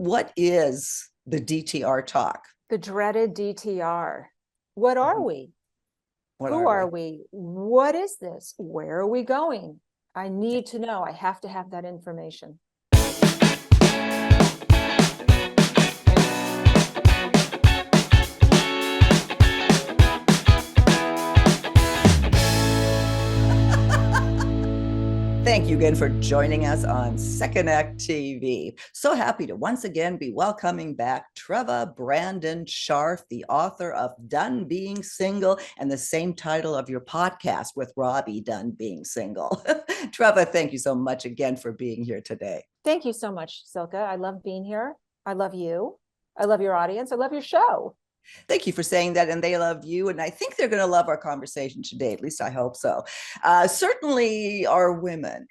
what is the DTR talk? The dreaded DTR. What are we? What Who are are we? we? What is this? Where are we going? I need to know. I have to have that information. Thank you again for joining us on Second Act TV. So happy to once again be welcoming back Treva Brandon Scharf, the author of Done Being Single and the same title of your podcast with Robbie, Done Being Single. Treva, thank you so much again for being here today. Thank you so much, Silke. I love being here. I love you. I love your audience. I love your show. Thank you for saying that, and they love you, and I think they're going to love our conversation today. At least I hope so. Certainly our women,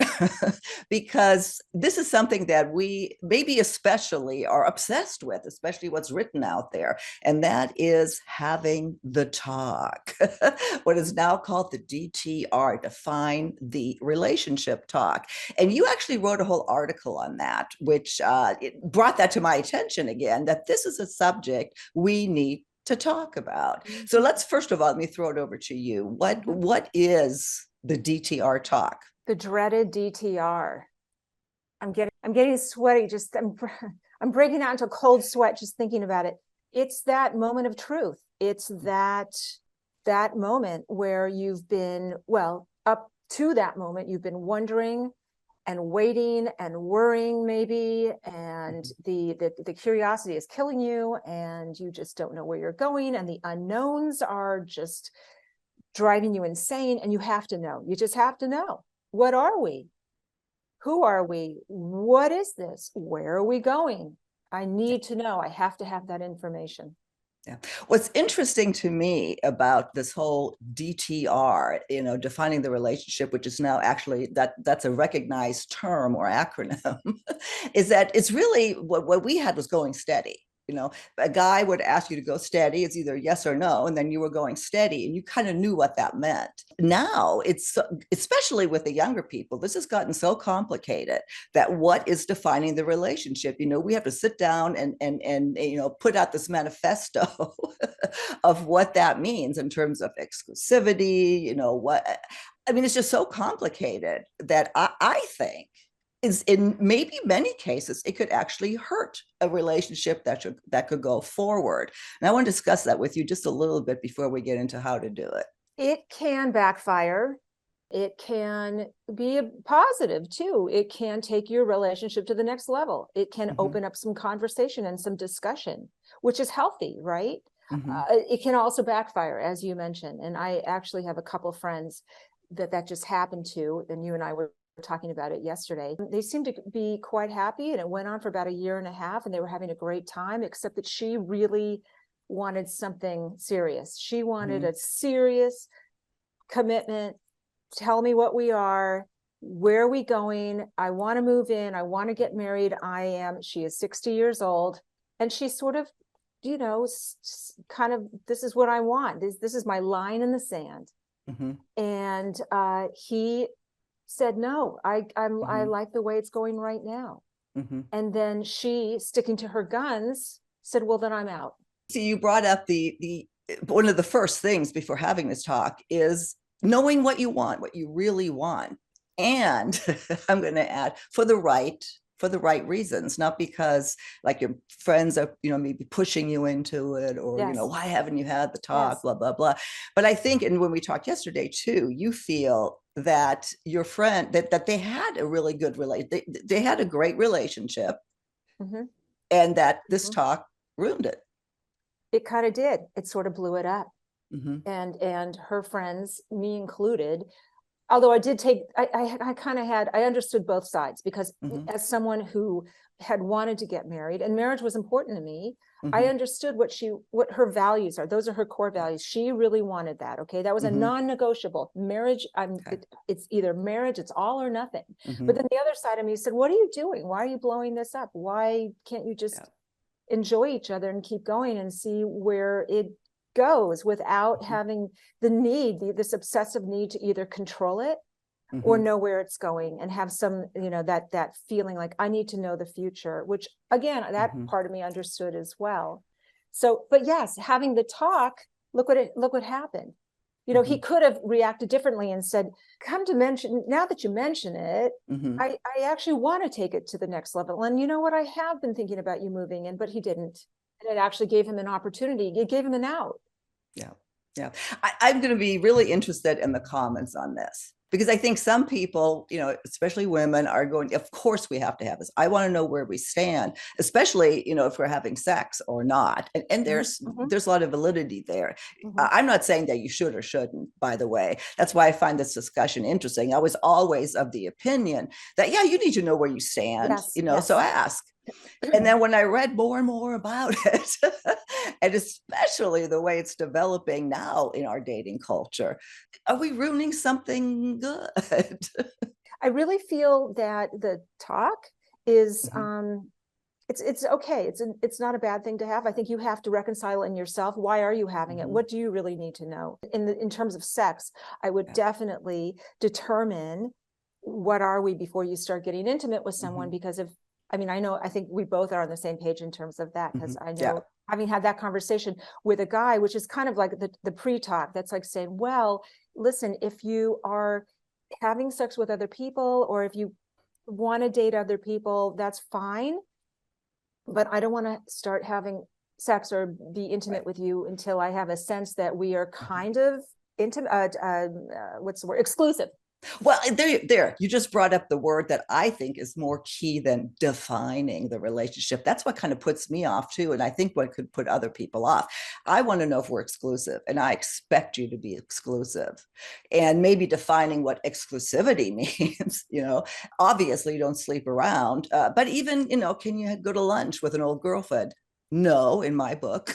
because this is something that we maybe especially are obsessed with, especially what's written out there, and that is having the talk. What is now called the DTR, define the relationship talk. And you actually wrote a whole article on that, which it brought that to my attention again, that this is a subject we need to talk about. So let's first of all, let me throw it over to you. What is the DTR talk? The dreaded DTR. I'm getting sweaty. I'm breaking out into a cold sweat just thinking about it. It's that moment of truth. It's that moment where you've been, well, up to that moment, you've been wondering and waiting and worrying maybe, and the curiosity is killing you, and you just don't know where you're going, and the unknowns are just driving you insane, and you have to know. You just have to know. What are we? Who are we? What is this? Where are we going? I need to know. I have to have that information. Yeah. What's interesting to me about this whole DTR, defining the relationship, which is now actually that's a recognized term or acronym, is that it's really what we had was going steady. A guy would ask you to go steady. It's either yes or no. And then you were going steady and you kind of knew what that meant. Now it's, especially with the younger people, this has gotten so complicated that what is defining the relationship? We have to sit down and put out this manifesto of what that means in terms of exclusivity, it's just so complicated that I think is in maybe many cases, it could actually hurt a relationship that could go forward. And I want to discuss that with you just a little bit before we get into how to do it. It can backfire. It can be a positive too. It can take your relationship to the next level. It can open up some conversation and some discussion, which is healthy, right? It can also backfire, as you mentioned. And I actually have a couple friends that just happened to, and you and I were talking about it yesterday. They seemed to be quite happy, and it went on for about 1.5 years, and they were having a great time, except that she really wanted something serious. She wanted a serious commitment. Tell me what we are. Where are we going? I want to move in. I want to get married. She is 60 years old, and she's sort of, kind of, this is what I want. This is my line in the sand. And he said, no, I like the way it's going right now. And then she, sticking to her guns, said, well, then I'm out. So you brought up the one of the first things before having this talk is knowing what you want, what you really want. And I'm going to add, for the right reasons, not because like your friends are, maybe pushing you into it, or, why haven't you had the talk, blah, blah, blah. But I think, and when we talked yesterday too, you feel that your friend, that they had a really good they had a great relationship, and that this talk ruined it. It kind of did. It sort of blew it up. And her friends, me included, although I did take, I understood both sides, because as someone who had wanted to get married, and marriage was important to me, I understood what her values are. Those are her core values. She really wanted that. Okay. That was a non-negotiable marriage. It's either marriage, it's all or nothing. But then the other side of me said, what are you doing? Why are you blowing this up? Why can't you just enjoy each other and keep going and see where it goes without having the need, this obsessive need to either control it or know where it's going and have some, that feeling like I need to know the future, which again, that part of me understood as well. So, but yes, having the talk, look what happened. He could have reacted differently and said, come to mention, now that you mention it, I actually want to take it to the next level. And you know what? I have been thinking about you moving in, but he didn't. And it actually gave him an opportunity. It gave him an out. Yeah. Yeah. I'm going to be really interested in the comments on this, because I think some people, especially women, are going, of course we have to have this. I want to know where we stand, especially, if we're having sex or not. And there's a lot of validity there. I'm not saying that you should or shouldn't, by the way. That's why I find this discussion interesting. I was always of the opinion that, yeah, you need to know where you stand, so ask. And then when I read more and more about it, and especially the way it's developing now in our dating culture, are we ruining something good? I really feel that the talk is it's okay. It's not a bad thing to have. I think you have to reconcile in yourself. Why are you having it? What do you really need to know? In terms of sex, I would definitely determine what are we before you start getting intimate with someone, because I think we both are on the same page in terms of that, because I know having had that conversation with a guy, which is kind of like the pre-talk, that's like saying, well, listen, if you are having sex with other people, or if you want to date other people, that's fine. But I don't want to start having sex or be intimate with you until I have a sense that we are kind of intimate, what's the word? Exclusive. Well, there, you just brought up the word that I think is more key than defining the relationship. That's what kind of puts me off too. And I think what could put other people off. I want to know if we're exclusive, and I expect you to be exclusive, and maybe defining what exclusivity means. Obviously you don't sleep around, but even, can you go to lunch with an old girlfriend? No, in my book.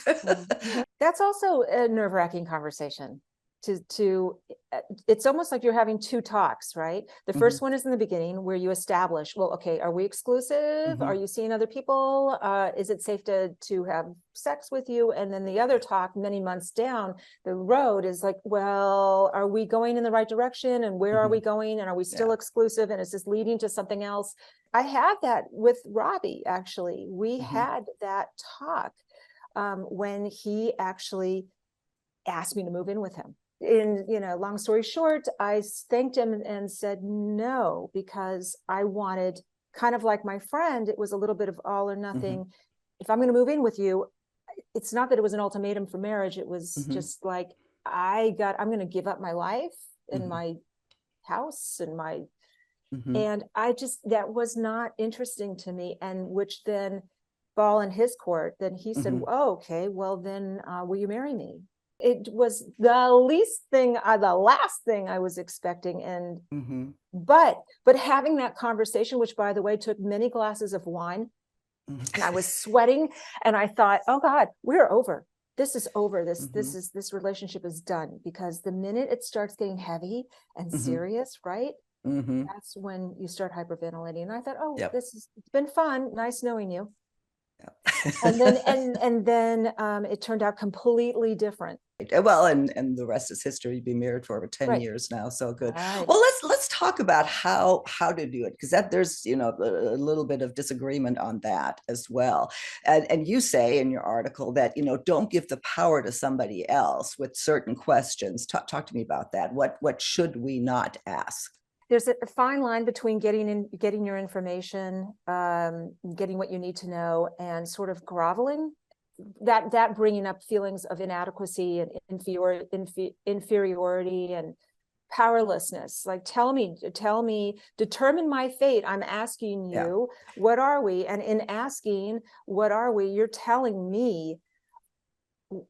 That's also a nerve-wracking conversation. It's almost like you're having two talks, right? The first one is in the beginning, where you establish, well, okay, are we exclusive? Are you seeing other people? Is it safe to have sex with you? And then the other talk many months down the road is like, well, are we going in the right direction? And where are we going? And are we still exclusive? And is this leading to something else? I had that with Robbie, actually. We had that talk when he actually asked me to move in with him. Long story short, I thanked him and said no, because I wanted, kind of like my friend, it was a little bit of all or nothing. If I'm going to move in with you, it's not that it was an ultimatum for marriage. It was just like, I'm going to give up my life and my house and and that was not interesting to me. And which then, ball in his court, then he said, oh, okay, well then, will you marry me? It was the last thing I was expecting. And but having that conversation, which by the way took many glasses of wine, and I was sweating, and I thought, oh God, we're over. This is over. This relationship is done. Because the minute it starts getting heavy and serious, right? That's when you start hyperventilating. And I thought, oh, it's been fun. Nice knowing you. And then it turned out completely different. Well, and the rest is history. You've been married for over 10 years now, so good. Right. Well, let's talk about how to do it, because there's a little bit of disagreement on that as well. And you say in your article that don't give the power to somebody else with certain questions. Talk to me about that. What should we not ask? There's a fine line between getting your information, getting what you need to know, and sort of groveling, that bringing up feelings of inadequacy and inferiority and powerlessness. Like, tell me, determine my fate. I'm asking you, what are we? And in asking, what are we, you're telling me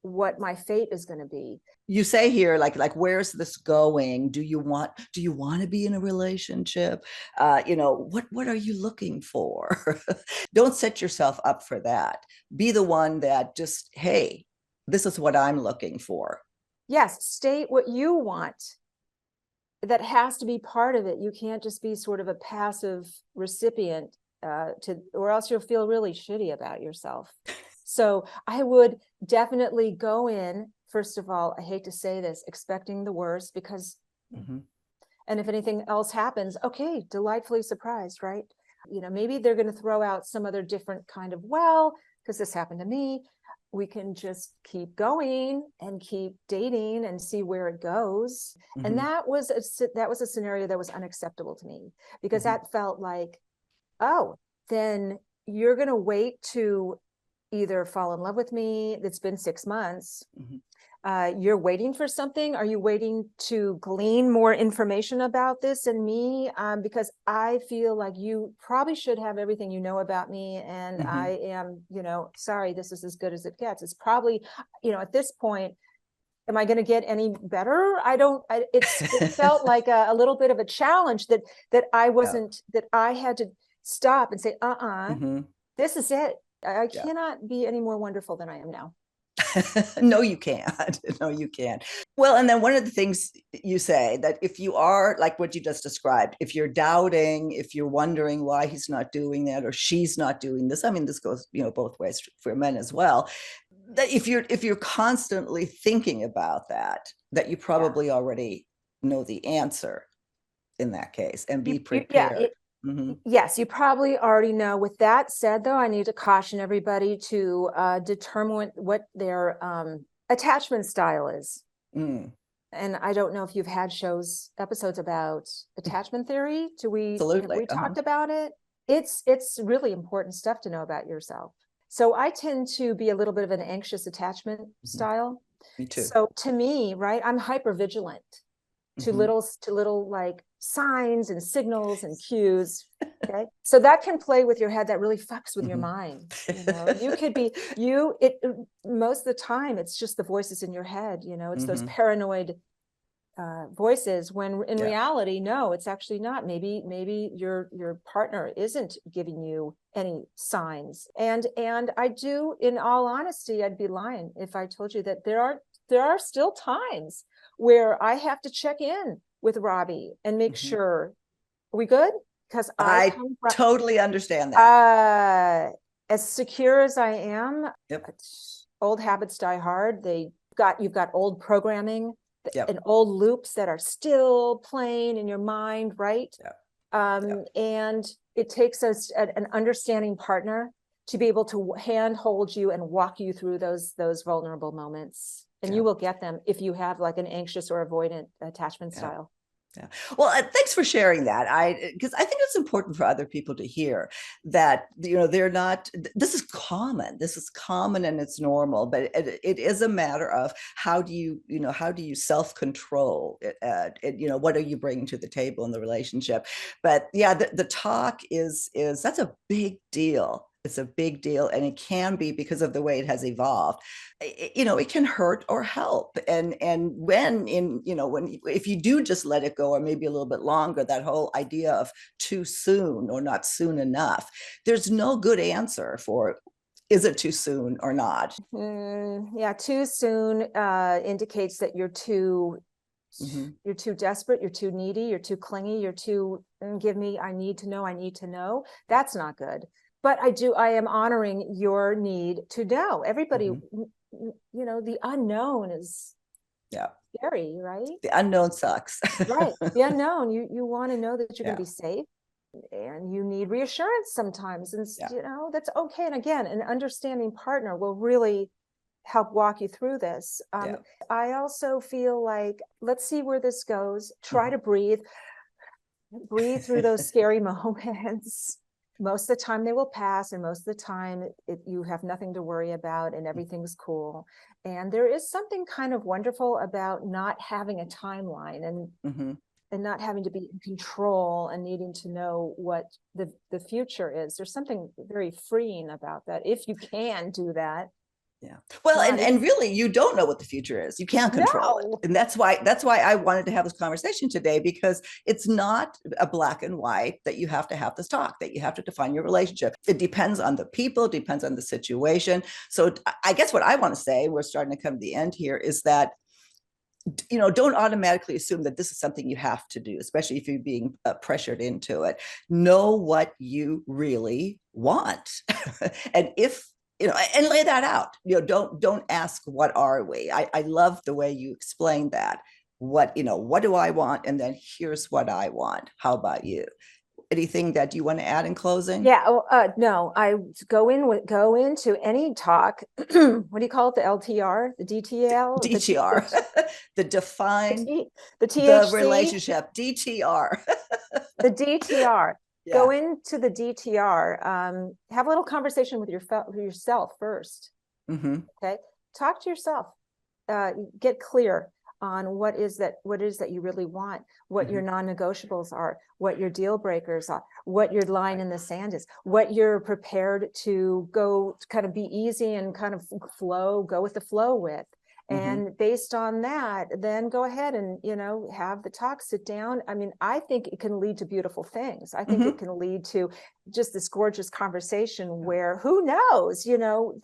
what my fate is going to be. You say here, like, where's this going? Do you want to be in a relationship? What are you looking for? Don't set yourself up for that. Be the one that just, hey, this is what I'm looking for. Yes, state what you want. That has to be part of it. You can't just be sort of a passive recipient, or else you'll feel really shitty about yourself. So I would definitely go in, first of all, I hate to say this, expecting the worst, because And if anything else happens, okay, delightfully surprised, right? Maybe they're going to throw out some other different kind of, well, because this happened to me. We can just keep going and keep dating and see where it goes. Mm-hmm. And that was a scenario that was unacceptable to me, because Mm-hmm. that felt like, oh, then you're going to wait to either fall in love with me. It's been 6 months. Mm-hmm. You're waiting for something. Are you waiting to glean more information about this and me? Because I feel like you probably should have everything you know about me. And Mm-hmm. I am, sorry, this is as good as it gets. It's probably, at this point, am I going to get any better? It felt like a little bit of a challenge that I wasn't, that I had to stop and say, Mm-hmm. this is it. I Yeah. cannot be any more wonderful than I am now. No, you can't. No, you can't. Well, and then one of the things you say that if you are like what you just described, if you're doubting, if you're wondering why he's not doing that or she's not doing this, I mean, this goes, both ways for men as well. That if you're constantly thinking about that you probably already know the answer in that case and be prepared. Mm-hmm. Yes, you probably already know. With that said, though, I need to caution everybody to determine what their attachment style is. Mm. And I don't know if you've had episodes about attachment theory. Absolutely. Have we talked about it? It's really important stuff to know about yourself. So I tend to be a little bit of an anxious attachment style. Me too. So to me, right, I'm hyper vigilant to little like signs and signals and cues. Okay. So that can play with your head. That really fucks with your mind. You could be, most of the time, it's just the voices in your head, it's those paranoid voices, when in reality, no, it's actually not. Maybe your partner isn't giving you any signs. And I do, in all honesty, I'd be lying if I told you that there are still times where I have to check in with Robbie and make sure, are we good? Because I totally understand that. As secure as I am, yep. Old habits die hard. You've got old programming, yep. and old loops that are still playing in your mind, right? Yep. And it takes us an understanding partner to be able to hold you and walk you through those vulnerable moments. And you will get them if you have like an anxious or avoidant attachment style. Yeah. Well, thanks for sharing that. Because I think it's important for other people to hear that, they're not, this is common and it's normal, but it is a matter of how do you self-control it, what are you bringing to the table in the relationship? But yeah, the talk is that's a big deal. It's a big deal, and it can be because of the way it has evolved. It can hurt or help. And when if you do just let it go, or maybe a little bit longer, that whole idea of too soon or not soon enough, there's no good answer for, is it too soon or not? Too soon indicates that you're too desperate, you're too needy, you're too clingy, you're too give me, I need to know. That's not good. But I am honoring your need to know. Everybody, the unknown is scary, right? The unknown sucks. Right. The unknown, you want to know that you're going to be safe, and you need reassurance sometimes. And, that's okay. And again, an understanding partner will really help walk you through this. I also feel like, let's see where this goes. Try to breathe through those scary moments. Most of the time they will pass, and most of the time you have nothing to worry about and everything's cool. And there is something kind of wonderful about not having a timeline and not having to be in control and needing to know what the future is. There's something very freeing about that, if you can do that. Yeah. Well, and really, you don't know what the future is. You can't control it. And that's why I wanted to have this conversation today, because it's not a black and white that you have to have this talk, that you have to define your relationship. It depends on the people, depends on the situation. So I guess what I want to say, we're starting to come to the end here, is that don't automatically assume that this is something you have to do, especially if you're being pressured into it. Know what you really want. And and lay that out. Don't ask, what are we? I love the way you explained that. what, what do I want? And then here's what I want. How about you? Anything that you want to add in closing? Yeah. Oh, no, I go into any talk. What do you call it? The LTR, the DTL, DTR, the define the the THC, relationship, DTR. the DTR. Yeah. Go into the DTR. Have a little conversation with yourself first. Mm-hmm. Okay. Talk to yourself. Get clear on what is that you really want, what your non-negotiables are, what your deal breakers are, what your line in the sand is, what you're prepared to go kind of be easy and kind of go with the flow with. And based on that, then go ahead and, have the talk, sit down. I mean, I think it can lead to beautiful things. I think it can lead to just this gorgeous conversation where, who knows,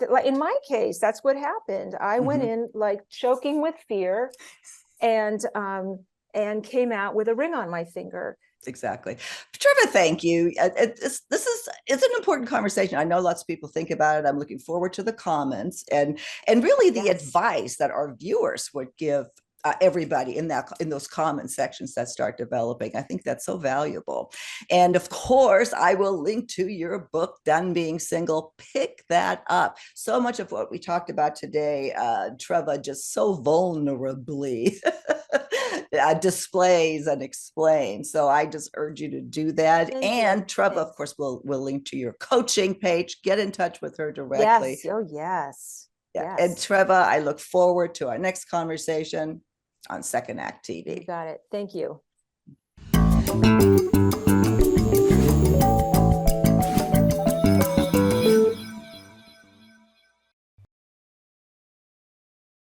like in my case, that's what happened. I went in like choking with fear and came out with a ring on my finger. Exactly. Treva, thank you. It's an important conversation. I know lots of people think about it. I'm looking forward to the comments and really the advice that our viewers would give everybody in those comment sections that start developing. I think that's so valuable. And of course, I will link to your book, Done Being Single. Pick that up. So much of what we talked about today, Treva, just so vulnerably displays and explains. So I just urge you to do that. Thank and you. Treva, of course, will link to your coaching page. Get in touch with her directly. Yes. Oh, yes. Yeah. Yes. And Treva, I look forward to our next conversation on Second Act TV. You got it. Thank you.